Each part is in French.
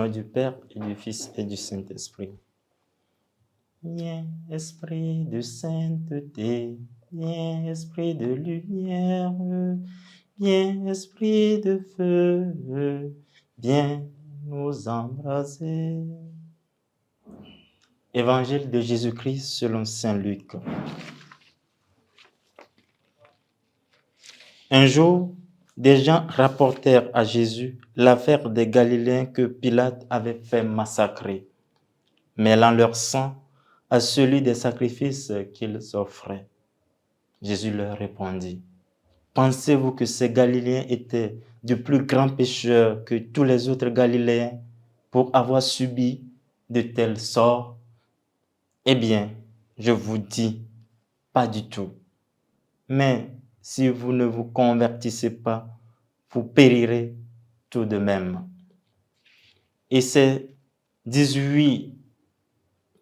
nom du Père et du Fils et du Saint-Esprit. Viens, Esprit de sainteté, viens, Esprit de lumière, viens, Esprit de feu, viens nous embraser. Évangile de Jésus-Christ selon saint Luc. Un jour, des gens rapportèrent à Jésus l'affaire des Galiléens que Pilate avait fait massacrer, mêlant leur sang à celui des sacrifices qu'ils offraient. Jésus leur répondit, « Pensez-vous que ces Galiléens étaient de plus grands pécheurs que tous les autres Galiléens pour avoir subi de tels sorts? Eh bien, je vous dis, pas du tout. Mais si vous ne vous convertissez pas, vous périrez tout de même. » Et ces 18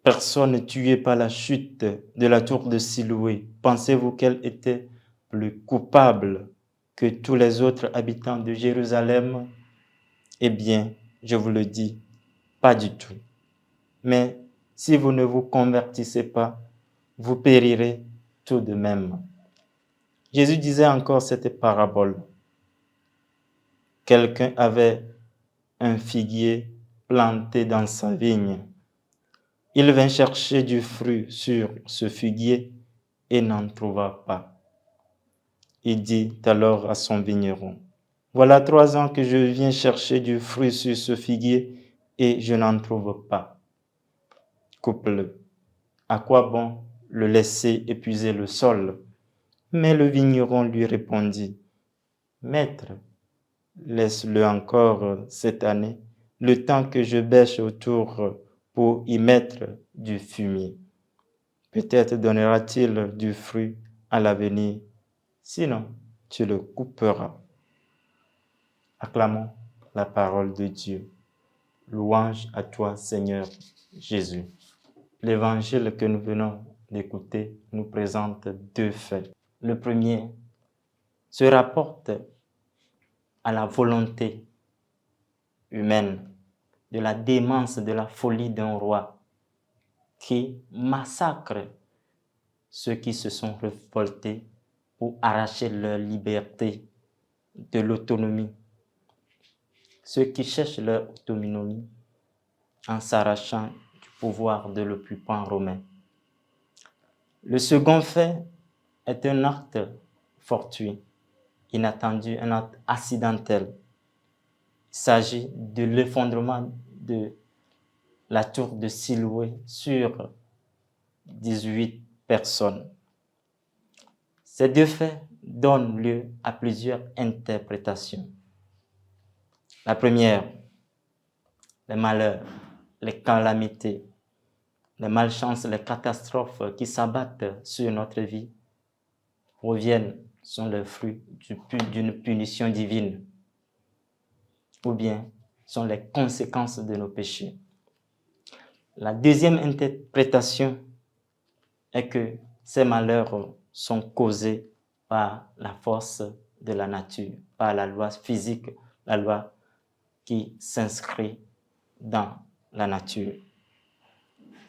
personnes tuées par la chute de la tour de Siloué, pensez-vous qu'elles étaient plus coupables que tous les autres habitants de Jérusalem? Eh bien, je vous le dis, pas du tout. Mais si vous ne vous convertissez pas, vous périrez tout de même. Jésus disait encore cette parabole. Quelqu'un avait un figuier planté dans sa vigne. Il vint chercher du fruit sur ce figuier et n'en trouva pas. Il dit alors à son vigneron, « Voilà 3 ans que je viens chercher du fruit sur ce figuier et je n'en trouve pas. Coupe-le. À quoi bon le laisser épuiser le sol? » Mais le vigneron lui répondit, « Maître, laisse-le encore cette année, le temps que je bêche autour pour y mettre du fumier. Peut-être donnera-t-il du fruit à l'avenir, sinon tu le couperas. » Acclamons la parole de Dieu. Louange à toi, Seigneur Jésus. L'évangile que nous venons d'écouter nous présente 2 faits. Le premier se rapporte à la volonté humaine, de la démence, de la folie d'un roi qui massacre ceux qui se sont révoltés pour arracher leur liberté, de l'autonomie. Ceux qui cherchent leur autonomie en s'arrachant du pouvoir de l'occupant romain. Le second fait est un acte fortuit, inattendu, un acte accidentel. Il s'agit de l'effondrement de la tour de Siloué sur 18 personnes. Ces 2 faits donnent lieu à plusieurs interprétations. La première, les malheurs, les calamités, les malchances, les catastrophes qui s'abattent sur notre vie sont le fruit d'une punition divine, ou bien sont les conséquences de nos péchés. La deuxième interprétation est que ces malheurs sont causés par la force de la nature, par la loi physique, la loi qui s'inscrit dans la nature.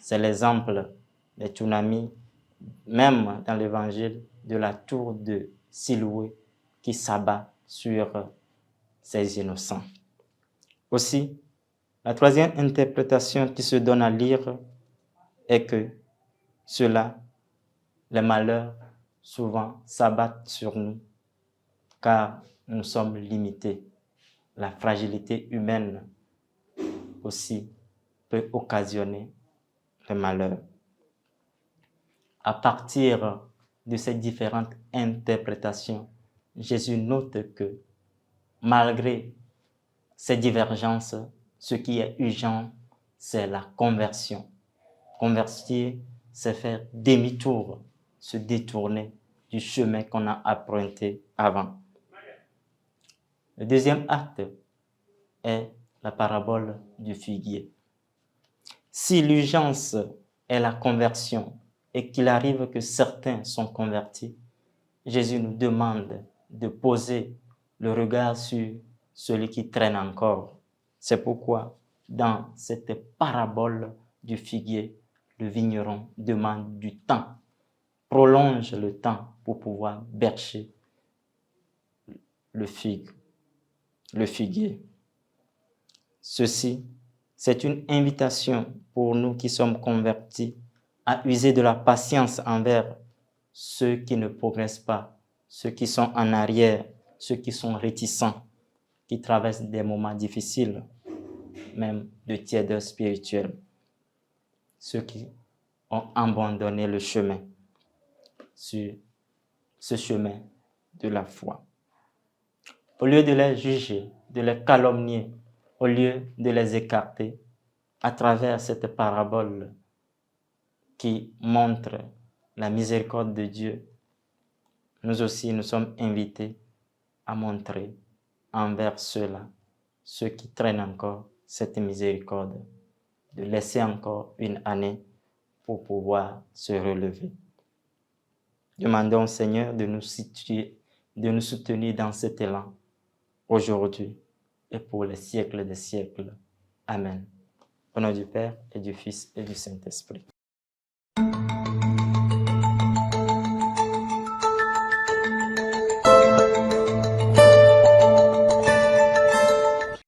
C'est l'exemple des tsunamis, même dans l'évangile, de la tour de Siloué qui s'abat sur ces innocents. Aussi, la troisième interprétation qui se donne à lire est que les malheurs, souvent s'abattent sur nous, car nous sommes limités. La fragilité humaine aussi peut occasionner le malheur. À partir de ces différentes interprétations, Jésus note que malgré ces divergences, ce qui est urgent, c'est la conversion. Convertir, c'est faire demi-tour, se détourner du chemin qu'on a emprunté avant. Le deuxième acte est la parabole du figuier. Si l'urgence est la conversion et qu'il arrive que certains sont convertis, Jésus nous demande de poser le regard sur celui qui traîne encore. C'est pourquoi dans cette parabole du figuier, le vigneron demande du temps, prolonge le temps pour pouvoir bercer le figuier. Ceci, c'est une invitation pour nous qui sommes convertis à user de la patience envers ceux qui ne progressent pas, ceux qui sont en arrière, ceux qui sont réticents, qui traversent des moments difficiles, même de tièdeur spirituelle, ceux qui ont abandonné le chemin, sur ce chemin de la foi. Au lieu de les juger, de les calomnier, au lieu de les écarter, à travers cette parabole qui montre la miséricorde de Dieu, nous aussi nous sommes invités à montrer envers ceux-là, ceux qui traînent encore cette miséricorde, de laisser encore une année pour pouvoir se relever. Demandons au Seigneur de nous soutenir dans cet élan aujourd'hui et pour les siècles des siècles. Amen. Au nom du Père et du Fils et du Saint-Esprit.